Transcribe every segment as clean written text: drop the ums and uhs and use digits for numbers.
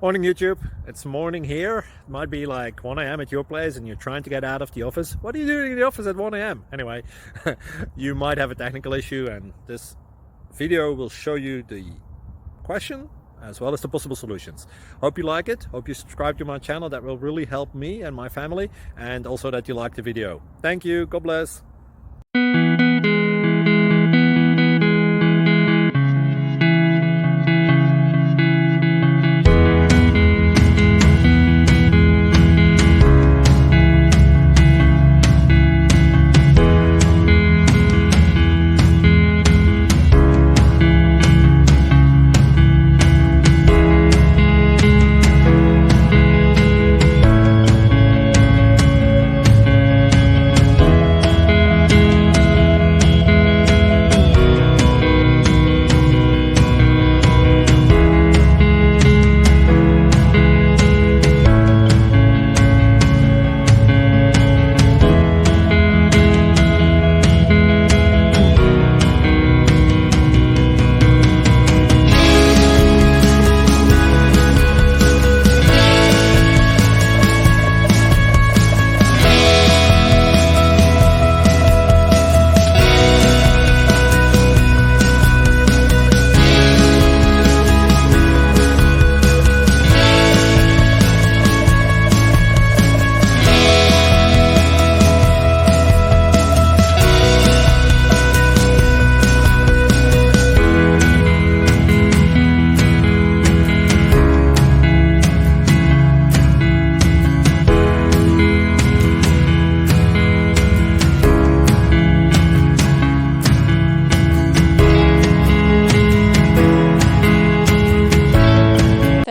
Morning YouTube, it's morning here. It might be like 1 a.m. at your place and you're trying to get out of the office. What are you doing in the office at 1 a.m.? Anyway, you might have a technical issue and this video will show you the question as well as the possible solutions. Hope you like it, hope you subscribe to my channel. That will really help me and my family, and also that you like the video. Thank you, God bless.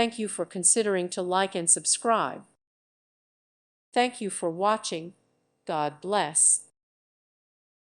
Thank you for considering to like and subscribe. Thank you for watching. God bless.